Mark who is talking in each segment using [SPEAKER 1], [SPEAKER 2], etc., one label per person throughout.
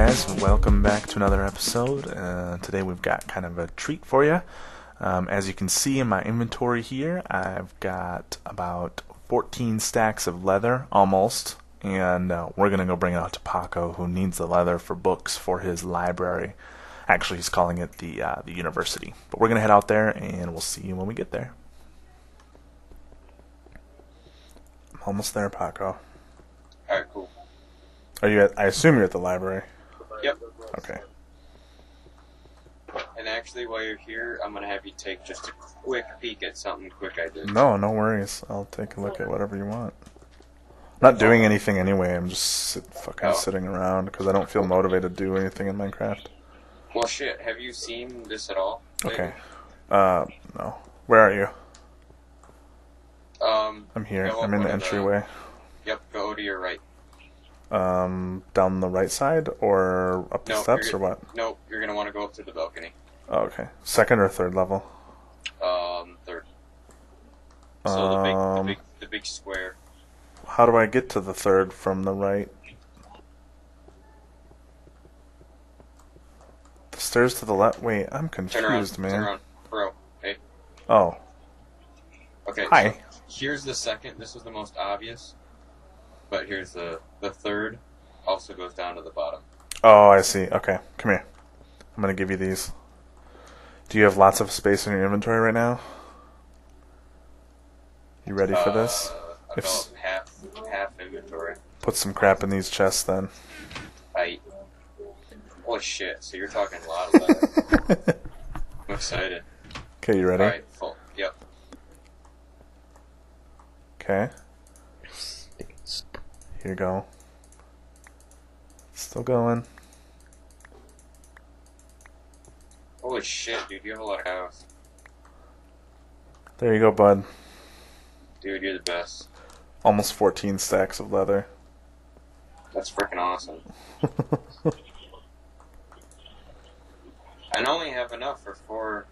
[SPEAKER 1] guys, welcome back to another episode. Today we've got kind of a treat for you. As you can see in my inventory here, I've got about 14 stacks of leather, almost, and we're going to go bring it out to Paco, who needs the leather for books for his library. Actually, he's calling it the university. But we're going to head out there, and we'll see you when we get there. I'm almost there, Paco.
[SPEAKER 2] Alright, cool.
[SPEAKER 1] Are you I assume you're at the library.
[SPEAKER 2] Yep.
[SPEAKER 1] Okay.
[SPEAKER 2] And actually, while you're here, I'm going to have you take just a quick peek at something quick I did.
[SPEAKER 1] No worries. I'll take a look at whatever you want. I'm not doing anything anyway. I'm just sitting around because I don't feel motivated to do anything in Minecraft.
[SPEAKER 2] Well, shit. Have you seen this at all?
[SPEAKER 1] Okay. No. Where are you? I'm here. I'm in the entryway.
[SPEAKER 2] Yep, go to your right.
[SPEAKER 1] Down the right side or up the steps or what?
[SPEAKER 2] Nope, you're going to want to go up to the balcony.
[SPEAKER 1] Oh, okay. Second or third level?
[SPEAKER 2] Third. So the big square.
[SPEAKER 1] How do I get to the third from the right? The stairs to the left? Wait, I'm confused, man.
[SPEAKER 2] Turn around, bro. Hey.
[SPEAKER 1] Oh.
[SPEAKER 2] Okay.
[SPEAKER 1] Hi.
[SPEAKER 2] So here's the second. This was the most obvious. But here's the third. Also goes down to the bottom.
[SPEAKER 1] Oh, I see. Okay, come here. I'm going to give you these. Do you have lots of space in your inventory right now? You ready for this?
[SPEAKER 2] About half inventory.
[SPEAKER 1] Put some crap in these chests then.
[SPEAKER 2] Holy shit, so you're talking a lot of leather. I'm excited.
[SPEAKER 1] Okay, you ready?
[SPEAKER 2] Alright, full. Yep.
[SPEAKER 1] Okay. Here you go. Still going.
[SPEAKER 2] Holy shit, dude, you have a lot of house.
[SPEAKER 1] There you go, bud.
[SPEAKER 2] Dude, you're the best.
[SPEAKER 1] Almost 14 stacks of leather.
[SPEAKER 2] That's freaking awesome. I only have enough for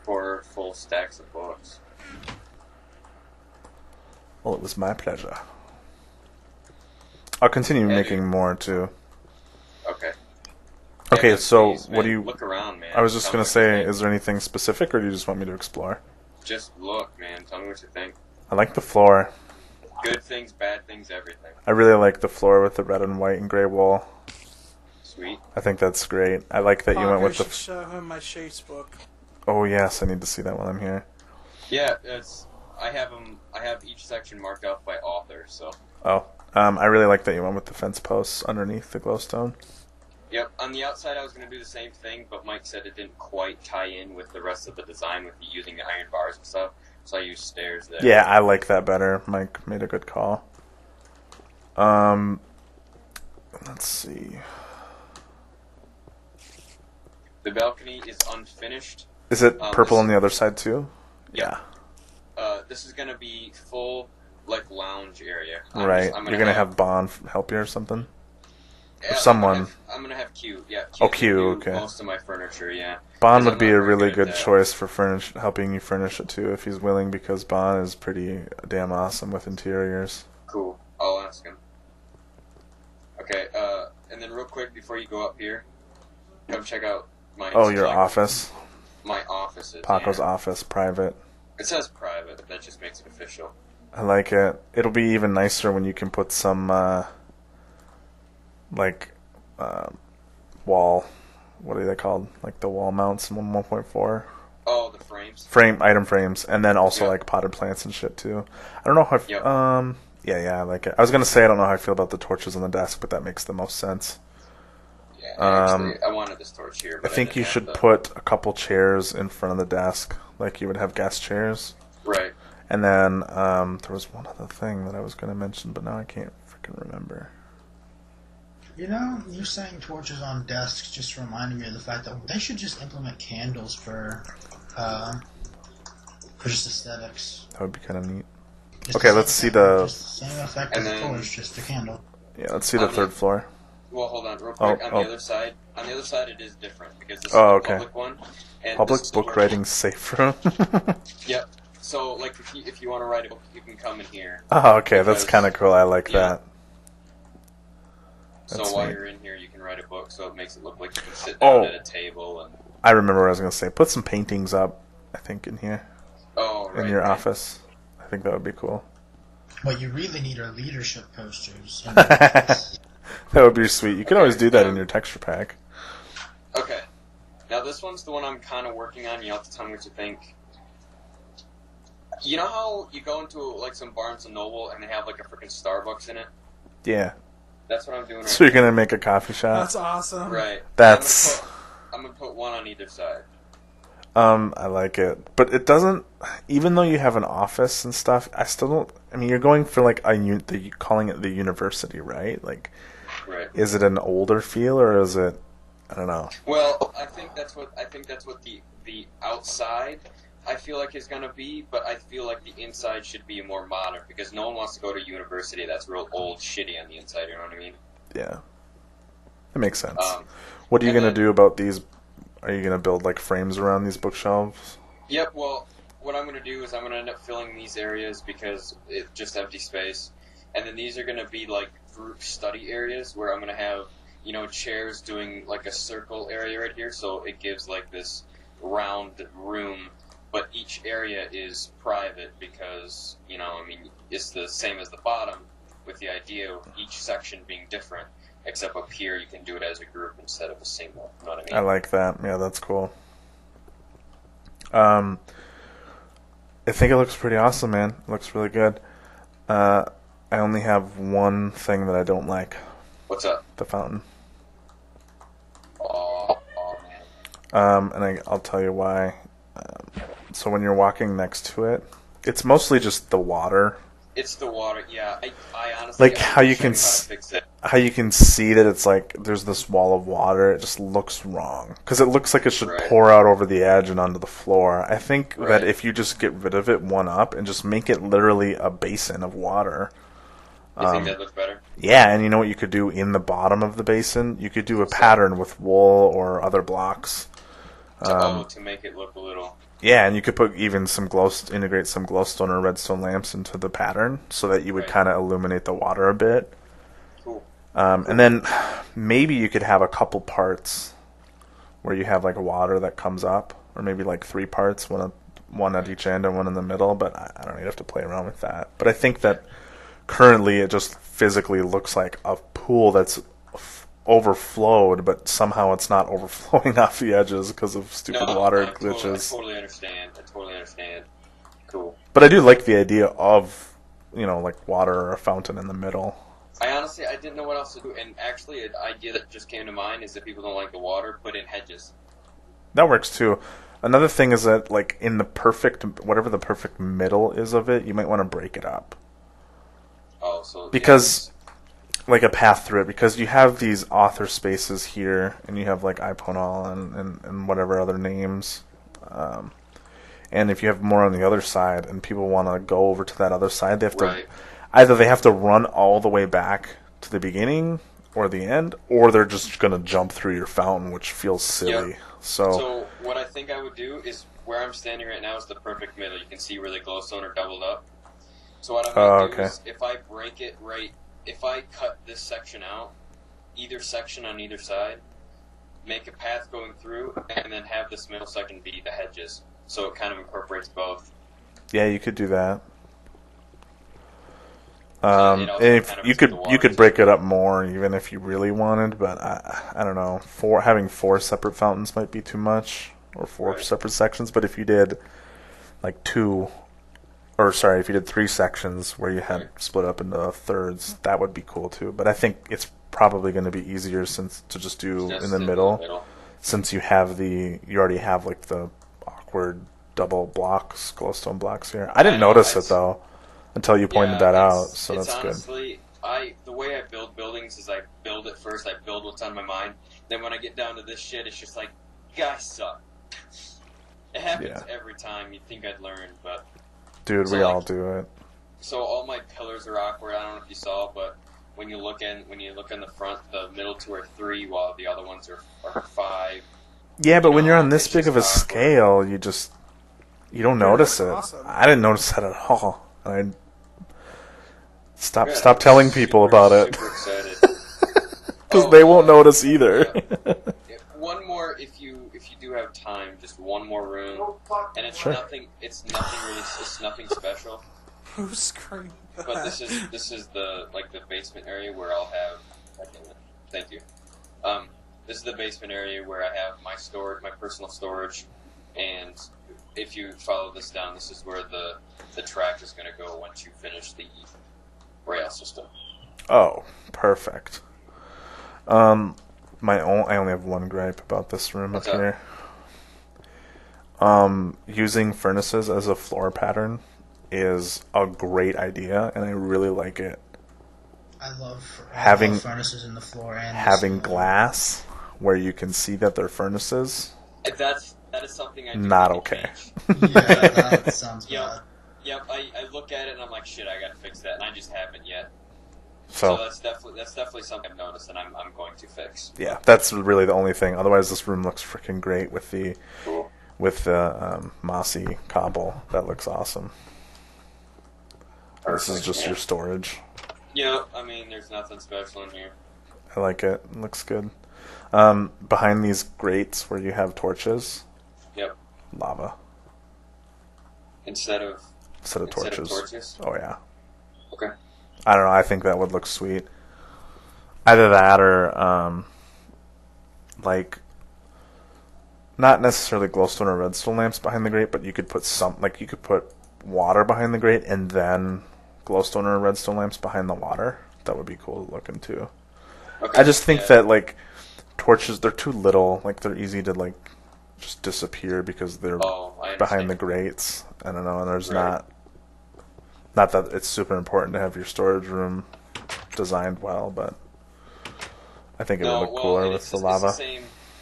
[SPEAKER 2] four full stacks of books.
[SPEAKER 1] Well, it was my pleasure. I'll continue making more too.
[SPEAKER 2] Okay.
[SPEAKER 1] Okay,
[SPEAKER 2] yeah,
[SPEAKER 1] so
[SPEAKER 2] please,
[SPEAKER 1] what do you...
[SPEAKER 2] Look around, man.
[SPEAKER 1] I was just going to say, is there anything specific, or do you just want me to explore?
[SPEAKER 2] Just look, man. Tell me what you think.
[SPEAKER 1] I like the floor.
[SPEAKER 2] Good things, bad things, everything.
[SPEAKER 1] I really like the floor with the red and white and gray wool.
[SPEAKER 2] Sweet.
[SPEAKER 1] I think that's great. I like that you went with the...
[SPEAKER 3] I should show him my Shades book.
[SPEAKER 1] Oh, yes, I need to see that while I'm here.
[SPEAKER 2] Yeah, I have each section marked out by author, so...
[SPEAKER 1] Oh. I really like that you went with the fence posts underneath the glowstone.
[SPEAKER 2] Yep, on the outside I was going to do the same thing, but Mike said it didn't quite tie in with the rest of the design with using the iron bars and stuff, so I used stairs there.
[SPEAKER 1] Yeah, I like that better. Mike made a good call. Let's see.
[SPEAKER 2] The balcony is unfinished.
[SPEAKER 1] Is it purple on the other side too?
[SPEAKER 2] Yeah. This is going to be full, like, lounge area.
[SPEAKER 1] Right. You're going to have Bond help you or something?
[SPEAKER 2] Yeah,
[SPEAKER 1] or someone.
[SPEAKER 2] I'm going to have Q, yeah.
[SPEAKER 1] Q, okay.
[SPEAKER 2] Most of my furniture, yeah.
[SPEAKER 1] Bond would be a really good choice for helping you furnish it too, if he's willing, because Bond is pretty damn awesome with interiors.
[SPEAKER 2] Cool. I'll ask him. Okay, and then real quick, before you go up here, come check out my...
[SPEAKER 1] Oh, your office?
[SPEAKER 2] My office is,
[SPEAKER 1] Paco's office, private.
[SPEAKER 2] It says private, but that just makes it official.
[SPEAKER 1] I like it. It'll be even nicer when you can put some, wall... What are they called? Like the wall mounts in 1.4?
[SPEAKER 2] Oh, the frames?
[SPEAKER 1] Item frames. And then also, like, potted plants and shit, too. I don't know how... Yeah, I like it. I was going to say I don't know how I feel about the torches on the desk, but that makes the most sense.
[SPEAKER 2] Yeah, actually, I wanted this torch here. But
[SPEAKER 1] I think you should put a couple chairs in front of the desk, like you would have guest chairs.
[SPEAKER 2] Right.
[SPEAKER 1] And then there was one other thing that I was going to mention, but now I can't freaking remember.
[SPEAKER 3] You know, you saying torches on desks just reminded me of the fact that they should just implement candles for just aesthetics.
[SPEAKER 1] That would be kind of neat.
[SPEAKER 3] Just
[SPEAKER 1] okay, let's see the...
[SPEAKER 3] Just the same effect as a torch, just a candle.
[SPEAKER 1] Yeah, let's see the third floor.
[SPEAKER 2] Well, hold on, real quick. On the other side, it is different because this is
[SPEAKER 1] the
[SPEAKER 2] public one. And
[SPEAKER 1] public book writing safe room.
[SPEAKER 2] Yep. So, like, if you want to write a book, you can come in here.
[SPEAKER 1] Oh, okay, that's kind of cool. I like that.
[SPEAKER 2] So
[SPEAKER 1] That's
[SPEAKER 2] while
[SPEAKER 1] neat.
[SPEAKER 2] you're in here, you can write a book, so it makes it look like you can sit down
[SPEAKER 1] Oh.
[SPEAKER 2] at a table and.
[SPEAKER 1] I remember what I was going to say. Put some paintings up, I think, in here.
[SPEAKER 2] Oh, right.
[SPEAKER 1] In your
[SPEAKER 2] right.
[SPEAKER 1] office. I think that would be cool.
[SPEAKER 3] What you really need are leadership posters.
[SPEAKER 1] That would be sweet. You can always do that in your texture pack.
[SPEAKER 2] Okay. Now this one's the one I'm kind of working on. You have to tell me what you think. You know how you go into like some Barnes and Noble and they have like a freaking Starbucks in it?
[SPEAKER 1] Yeah.
[SPEAKER 2] That's what I'm doing right
[SPEAKER 1] So you're going to make a coffee shop?
[SPEAKER 4] That's awesome.
[SPEAKER 2] now. Right.
[SPEAKER 1] That's...
[SPEAKER 2] I'm gonna put one on either side.
[SPEAKER 1] I like it. But it doesn't... Even though you have an office and stuff, I still don't... I mean, you're going for like calling it the university, right? Like,
[SPEAKER 2] Right.
[SPEAKER 1] is it an older feel or is it... I don't know.
[SPEAKER 2] Well, I think that's what the outside I feel like is gonna be, but I feel like the inside should be more modern because no one wants to go to university that's real old, shitty on the inside. You know what I mean?
[SPEAKER 1] Yeah. That makes sense.
[SPEAKER 2] Um,
[SPEAKER 1] What are you
[SPEAKER 2] and
[SPEAKER 1] going to
[SPEAKER 2] then-
[SPEAKER 1] do about these? Are you going to build like frames around these bookshelves?
[SPEAKER 2] Yep. Well, what I'm gonna do is I'm gonna end up filling these areas because it's just empty space, and then these are gonna be like group study areas where I'm gonna have chairs doing like a circle area right here, so it gives like this round room. But each area is private because, it's the same as the bottom with the idea of each section being different, except up here you can do it as a group instead of a single. You know what I
[SPEAKER 1] I
[SPEAKER 2] mean?
[SPEAKER 1] like that. Yeah, that's cool. I think it looks pretty awesome, man. It looks really good. I only have one thing that I don't like.
[SPEAKER 2] What's up?
[SPEAKER 1] The fountain.
[SPEAKER 2] Oh man.
[SPEAKER 1] And I'll tell you why. So when you're walking next to it, it's mostly just the water.
[SPEAKER 2] It's the water, yeah. I honestly...
[SPEAKER 1] Like how you can
[SPEAKER 2] fix it.
[SPEAKER 1] how you can see that it's like there's this wall of water. It just looks wrong because it looks like it should
[SPEAKER 2] Right.
[SPEAKER 1] pour out over the edge and onto the floor. I think
[SPEAKER 2] Right.
[SPEAKER 1] that if you just get rid of it one up and just make it literally a basin of water.
[SPEAKER 2] You think that looks better?
[SPEAKER 1] Yeah, and you know what you could do in the bottom of the basin? You could do a pattern with wool or other blocks.
[SPEAKER 2] To make it look a little...
[SPEAKER 1] Yeah, and you could put even integrate some glowstone or redstone lamps into the pattern so that you would
[SPEAKER 2] Right.
[SPEAKER 1] kind of illuminate the water a bit.
[SPEAKER 2] Cool.
[SPEAKER 1] And then maybe you could have a couple parts where you have like water that comes up, or maybe like 3 parts, one at each end and one in the middle. But I don't know, you'd have to play around with that. But I think that currently it just physically looks like a pool that's overflowed, but somehow it's not overflowing off the edges because of stupid water glitches.
[SPEAKER 2] I totally understand. Cool.
[SPEAKER 1] But I do like the idea of, like water or a fountain in the middle.
[SPEAKER 2] I didn't know what else to do, and actually an idea that just came to mind is if people don't like the water, put in hedges.
[SPEAKER 1] That works too. Another thing is that, like, in whatever the perfect middle is of it, you might want to break it up.
[SPEAKER 2] Oh, so...
[SPEAKER 1] Because, like a path through it, because you have these author spaces here, and you have, like, Iponal and whatever other names. And if you have more on the other side, and people want to go over to that other side, they have to...
[SPEAKER 2] Right.
[SPEAKER 1] Either they have to run all the way back to the beginning or the end, or they're just going to jump through your fountain, which feels silly.
[SPEAKER 2] Yep.
[SPEAKER 1] So
[SPEAKER 2] So what I think I would do is where I'm standing right now is the perfect middle. You can see where the glowstone are doubled up. So what I'm going to do is if I break it right, if I cut this section out, either section on either side, make a path going through, and then have this middle section be the hedges. So it kind of incorporates both.
[SPEAKER 1] yeah, you could do that.
[SPEAKER 2] It also
[SPEAKER 1] If
[SPEAKER 2] kind of
[SPEAKER 1] you
[SPEAKER 2] is
[SPEAKER 1] could
[SPEAKER 2] the water
[SPEAKER 1] you could
[SPEAKER 2] too.
[SPEAKER 1] break it up more, even if you really wanted. But I don't know. Having 4 separate fountains might be too much, or 4
[SPEAKER 2] Right.
[SPEAKER 1] separate sections. But if you did like 3 sections where you had
[SPEAKER 2] Right.
[SPEAKER 1] split up into thirds, that would be cool too. But I think it's probably going to be easier to just do
[SPEAKER 2] Just
[SPEAKER 1] in the middle, since you already have like the awkward double blocks, glowstone blocks here. I didn't
[SPEAKER 2] know,
[SPEAKER 1] notice it
[SPEAKER 2] it's-
[SPEAKER 1] though until you pointed that out, so
[SPEAKER 2] it's
[SPEAKER 1] that's good.
[SPEAKER 2] honestly, the way I build buildings is I build it first, I build what's on my mind, then when I get down to this shit, it's just like, guys suck. It happens every time. You'd think I'd learn, but...
[SPEAKER 1] Dude,
[SPEAKER 2] So,
[SPEAKER 1] we
[SPEAKER 2] like-
[SPEAKER 1] all do it.
[SPEAKER 2] So all my pillars are awkward, I don't know if you saw, but when you look in the front, the middle 2 are 3, while the other ones are 5.
[SPEAKER 1] Yeah, but when you're on this
[SPEAKER 2] it's
[SPEAKER 1] big of a
[SPEAKER 2] just awkward.
[SPEAKER 1] scale, you don't notice it.
[SPEAKER 4] awesome.
[SPEAKER 1] I didn't notice that at all. Stop
[SPEAKER 2] Good.
[SPEAKER 1] telling people
[SPEAKER 2] Super,
[SPEAKER 1] about it.
[SPEAKER 2] Super excited.
[SPEAKER 1] Because they won't notice either.
[SPEAKER 2] Yeah. One more, if you do have time, just one more room, and it's
[SPEAKER 1] Sure.
[SPEAKER 2] nothing. It's nothing really. It's nothing special.
[SPEAKER 4] Who's screaming?
[SPEAKER 2] But this is the basement area where I'll have. Thank you. This is the basement area where I have my storage, my personal storage, and if you follow this down, this is where the track is going to go once you finish the rail system.
[SPEAKER 1] Oh, perfect. I only have one gripe about this room
[SPEAKER 2] What's
[SPEAKER 1] up here. Using furnaces as a floor pattern is a great idea, and I really like it.
[SPEAKER 3] I love
[SPEAKER 1] Having
[SPEAKER 3] furnaces in the floor and
[SPEAKER 1] having glass where you can see that they're furnaces.
[SPEAKER 2] That is something I do
[SPEAKER 1] Not
[SPEAKER 2] need to
[SPEAKER 1] okay.
[SPEAKER 2] change.
[SPEAKER 3] Yeah, that sounds bad.
[SPEAKER 2] Yep. I look at it and I'm like, shit, I gotta fix that, and I just haven't yet.
[SPEAKER 1] So
[SPEAKER 2] that's definitely something I've noticed, and I'm going to fix.
[SPEAKER 1] yeah, that's really the only thing. Otherwise, this room looks freaking great with the
[SPEAKER 2] Cool.
[SPEAKER 1] mossy cobble. That looks awesome. This is just your storage.
[SPEAKER 2] Yeah, I mean, there's nothing special in here.
[SPEAKER 1] I like it. It looks good. Behind these grates where you have torches,
[SPEAKER 2] Yep.
[SPEAKER 1] lava
[SPEAKER 2] Instead of
[SPEAKER 1] torches. Oh yeah.
[SPEAKER 2] Okay.
[SPEAKER 1] I don't know. I think that would look sweet. Either that or not necessarily glowstone or redstone lamps behind the grate, but you could put you could put water behind the grate and then glowstone or redstone lamps behind the water. That would be cool looking too.
[SPEAKER 2] Okay.
[SPEAKER 1] I just think that torches, they're too little. They're easy to just disappear because they're behind the grates. I don't know, and there's not that it's super important to have your storage room designed well, but I think it would look cooler with the lava.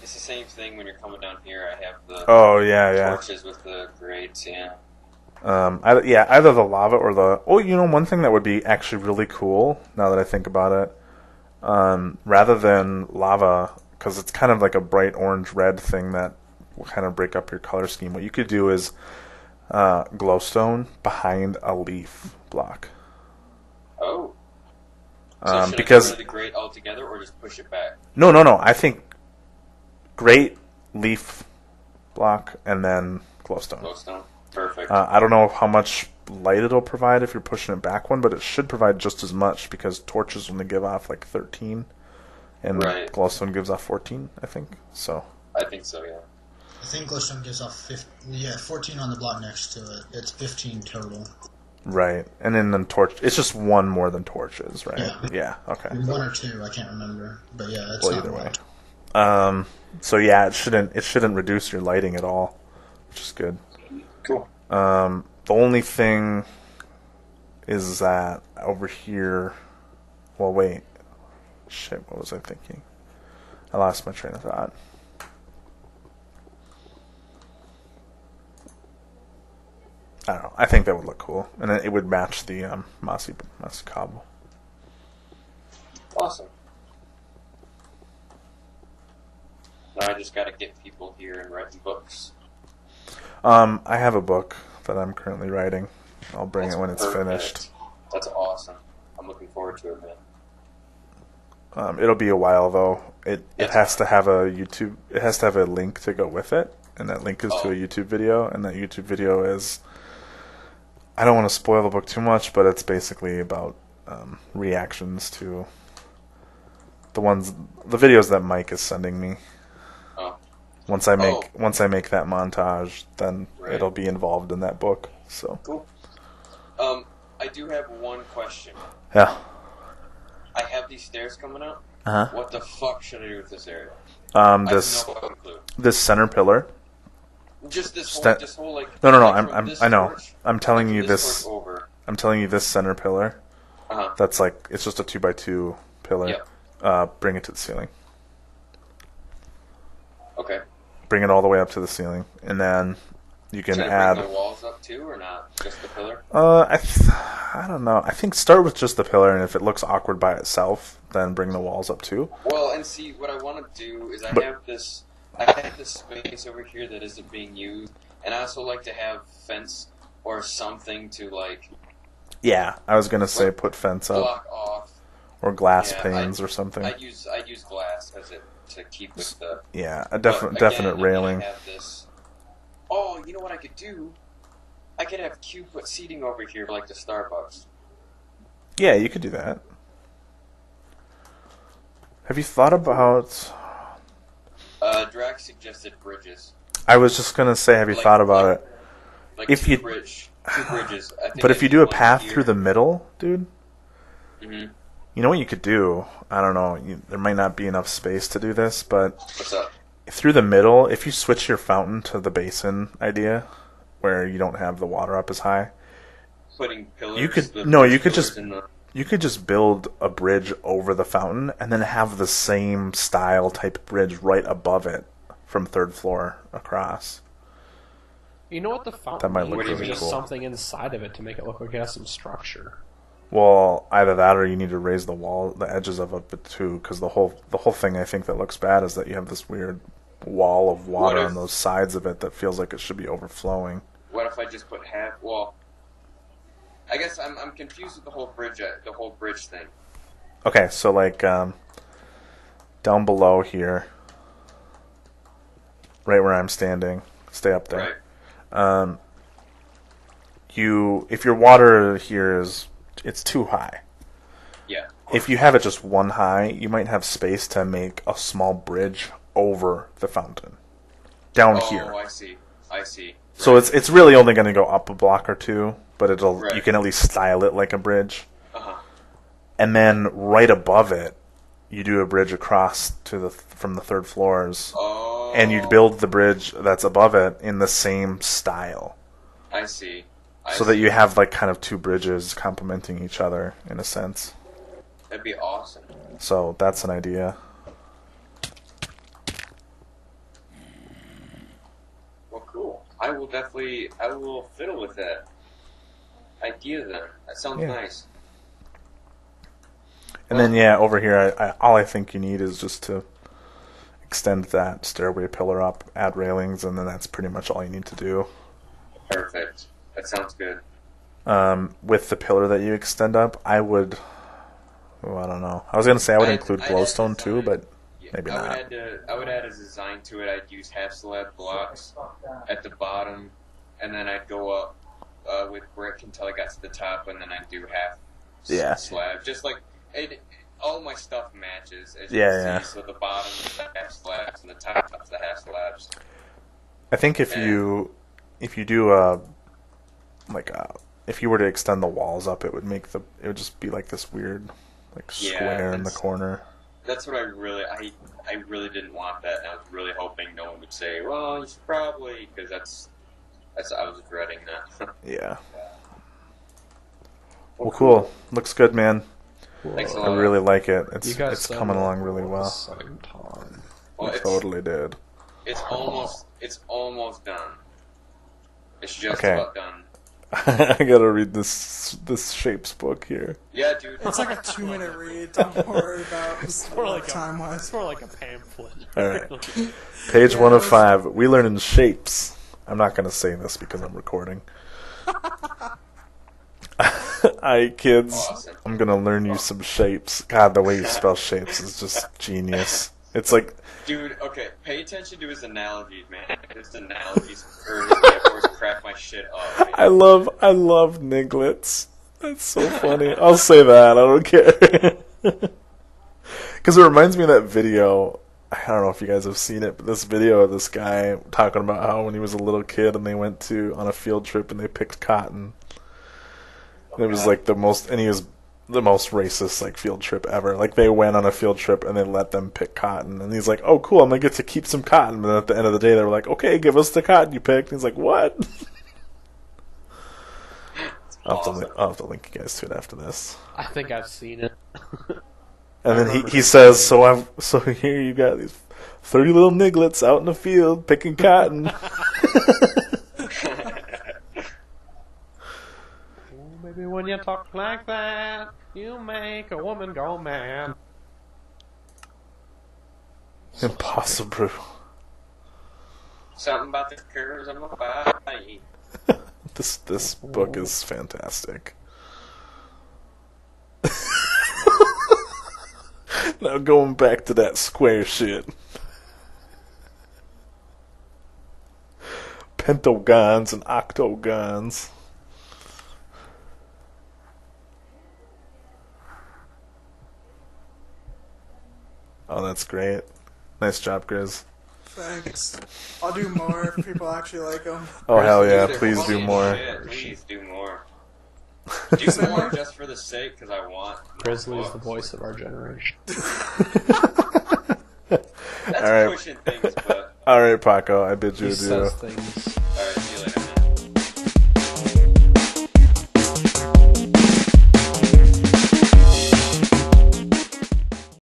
[SPEAKER 2] It's the same thing when you're coming down here. I have the torches with the grates. Yeah.
[SPEAKER 1] Either the lava or one thing that would be actually really cool now that I think about it, rather than lava, because it's kind of like a bright orange red thing that will kind of break up your color scheme. What you could do is glowstone behind a leaf block.
[SPEAKER 2] Oh. So should
[SPEAKER 1] because
[SPEAKER 2] I get rid of the grate altogether, or just push it back?
[SPEAKER 1] No. I think grate, leaf block, and then glowstone.
[SPEAKER 2] Glowstone. Perfect.
[SPEAKER 1] I don't know how much light it'll provide if you're pushing it back one, but it should provide just as much because torches only give off 13, and glowstone gives off 14, I think. So.
[SPEAKER 2] I think so, yeah.
[SPEAKER 3] I think glowstone gives off 14 on the block next to it. It's 15 total. Right,
[SPEAKER 1] and then it's just one more than torches, right? Yeah. Okay.
[SPEAKER 3] One or two, I can't remember, but yeah, it's not
[SPEAKER 1] either way. So yeah, it shouldn't reduce your lighting at all, which is good.
[SPEAKER 2] Cool.
[SPEAKER 1] The only thing is that over here. Well, wait. Shit, what was I thinking? I lost my train of thought. I don't know. I think that would look cool, and it would match the mossy cobble.
[SPEAKER 2] Awesome. Now I just got to get people here and write books.
[SPEAKER 1] I have a book that I'm currently writing. I'll bring it when it's finished.
[SPEAKER 2] That's awesome. I'm looking forward to it, man.
[SPEAKER 1] It'll be a while though. It has to have a YouTube. It has to have a link to go with it, and that link is to a YouTube video. And that YouTube video is. I don't want to spoil the book too much, but it's basically about reactions to the videos that Mike is sending me.
[SPEAKER 2] Oh.
[SPEAKER 1] Once I make that montage, then it'll be involved in that book. So
[SPEAKER 2] cool. I do have one question.
[SPEAKER 1] Yeah.
[SPEAKER 2] I have these stairs coming up. What the fuck should I do with this area?
[SPEAKER 1] This
[SPEAKER 2] I have no clue.
[SPEAKER 1] This center pillar.
[SPEAKER 2] Just this whole
[SPEAKER 1] No. I know. I'm telling you this. I'm telling you this center pillar. That's it's just a 2x2 pillar.
[SPEAKER 2] Yep.
[SPEAKER 1] Bring it to the ceiling.
[SPEAKER 2] Okay.
[SPEAKER 1] Bring it all the way up to the ceiling, and then you can
[SPEAKER 2] add. Bring the walls up too, or not? Just the pillar.
[SPEAKER 1] I don't know. I think start with just the pillar, and if it looks awkward by itself, then bring the walls up too.
[SPEAKER 2] Well, and see, what I want to do is I have this space over here that isn't being used, and I also like to have fence or something to
[SPEAKER 1] Yeah, I was gonna say put fence up.
[SPEAKER 2] Block off.
[SPEAKER 1] or glass panes or something.
[SPEAKER 2] I'd use glass as it to keep with the.
[SPEAKER 1] Yeah, a definite railing.
[SPEAKER 2] I have this. Oh, you know what I could do? I could have cube-foot seating over here, like the Starbucks.
[SPEAKER 1] Yeah, you could do that. Have you thought about?
[SPEAKER 2] Drax suggested bridges.
[SPEAKER 1] I was just gonna say, have you thought about it?
[SPEAKER 2] Like
[SPEAKER 1] if
[SPEAKER 2] two bridges.
[SPEAKER 1] But if you do a path through the middle, dude.
[SPEAKER 2] Mm-hmm.
[SPEAKER 1] You know what you could do? I don't know. There might not be enough space to do this, but
[SPEAKER 2] What's up?
[SPEAKER 1] through the middle, if you switch your fountain to the basin idea, where you don't have the water up as high,
[SPEAKER 2] Putting pillars.
[SPEAKER 1] you could just build a bridge over the fountain and then have the same style type bridge right above it from third floor across.
[SPEAKER 4] You know what the fountain
[SPEAKER 1] That might look
[SPEAKER 4] needs is
[SPEAKER 1] really
[SPEAKER 4] just
[SPEAKER 1] cool.
[SPEAKER 4] something inside of it to make it look like it has some structure.
[SPEAKER 1] Well, either that or you need to raise the wall, the edges of it too, because the whole thing I think that looks bad is that you have this weird wall of water on those sides of it that feels like it should be overflowing.
[SPEAKER 2] What if I just put half? Well, I guess I'm confused with the whole bridge thing.
[SPEAKER 1] Okay, so like down below here, right where I'm standing, stay up there.
[SPEAKER 2] Right.
[SPEAKER 1] If your water here it's too high.
[SPEAKER 2] Yeah.
[SPEAKER 1] If you have it just one high, you might have space to make a small bridge over the fountain. Down here.
[SPEAKER 2] Oh, I see.
[SPEAKER 1] So it's really only going to go up a block or two, but
[SPEAKER 2] Right.
[SPEAKER 1] you can at least style it like a bridge.
[SPEAKER 2] Uh-huh.
[SPEAKER 1] And then right above it, you do a bridge across from the third floors.
[SPEAKER 2] Oh.
[SPEAKER 1] And you build the bridge that's above it in the same style.
[SPEAKER 2] I see.
[SPEAKER 1] So that you have like kind of two bridges complementing each other in a sense.
[SPEAKER 2] That'd be awesome.
[SPEAKER 1] So that's an idea.
[SPEAKER 2] Well, cool. I will fiddle with that idea then. That sounds nice.
[SPEAKER 1] And then over here, all I think you need is just to extend that stairway pillar up, add railings, and then that's pretty much all you need to do.
[SPEAKER 2] Perfect. That sounds good.
[SPEAKER 1] With the pillar that you extend up, I would. Oh, I don't know. I was gonna say I would include glowstone too, but maybe not.
[SPEAKER 2] I would add a design to it. I'd use half slab blocks at the bottom, and then I'd go up with brick until I got to the top, and then I'd do half slab. Just like all my stuff matches, as you can see. So the bottom is the half slabs, and the top is the half slabs.
[SPEAKER 1] I think if you do if you were to extend the walls up, it would just be like this weird square in the corner.
[SPEAKER 2] That's what I really didn't want that, and I was really hoping no one would say, "Well, you should probably," because that's I was dreading that.
[SPEAKER 1] Yeah. Well, cool. Looks good, man.
[SPEAKER 2] Thanks a
[SPEAKER 1] I
[SPEAKER 2] lot.
[SPEAKER 1] really like it. It's coming along really well.
[SPEAKER 4] Same time.
[SPEAKER 2] Well,
[SPEAKER 1] It totally did.
[SPEAKER 2] It's almost done. It's just about done.
[SPEAKER 1] I gotta read this shapes book here.
[SPEAKER 2] Yeah, dude.
[SPEAKER 5] It's like a 2-minute read. Don't worry about
[SPEAKER 4] It's more like
[SPEAKER 5] time-wise.
[SPEAKER 4] It's more like a pamphlet.
[SPEAKER 1] All right. Page 1 of 5. We learn in shapes. I'm not gonna say this because I'm recording. Alright, kids.
[SPEAKER 2] Awesome.
[SPEAKER 1] I'm gonna learn you some shapes. God, the way you spell shapes is just genius. It's like,
[SPEAKER 2] Dude, okay, pay attention to his analogies, man. His analogies or his metaphors crack my shit up. Man.
[SPEAKER 1] I love Niglets. That's so funny. I'll say that. I don't care. Because it reminds me of that video. I don't know if you guys have seen it, but this video of this guy talking about how when he was a little kid and they went on a field trip and they picked cotton. And it was like he was the most racist field trip ever. Like they went on a field trip and they let them pick cotton, and he's like, "Oh, cool! I'm gonna get to keep some cotton." But then at the end of the day, they were like, "Okay, give us the cotton you picked." And he's like, "What?"
[SPEAKER 2] Awesome.
[SPEAKER 1] I'll have to link you guys to it after this.
[SPEAKER 4] I think I've seen it.
[SPEAKER 1] And then he says, "So here you got these 30 little Niglets out in the field picking cotton."
[SPEAKER 4] Maybe when you talk like that, you make a woman go mad.
[SPEAKER 1] Impossible.
[SPEAKER 2] Something about the curves on my body.
[SPEAKER 1] This book is fantastic. Now going back to that square shit. Pentagons and octagons. Oh, that's great. Nice job, Grizz.
[SPEAKER 5] Thanks. I'll do more if people actually like them.
[SPEAKER 1] Oh, hell yeah.
[SPEAKER 2] They're
[SPEAKER 1] Please
[SPEAKER 2] funny
[SPEAKER 1] do
[SPEAKER 2] as
[SPEAKER 1] more.
[SPEAKER 2] shit. Please do more. Do more just for the sake, because I want.
[SPEAKER 4] Grizzly is the voice of our generation.
[SPEAKER 2] That's
[SPEAKER 1] Alright.
[SPEAKER 2] pushing things, but
[SPEAKER 1] Alright, Paco, I bid you
[SPEAKER 4] He
[SPEAKER 1] adieu.
[SPEAKER 4] says things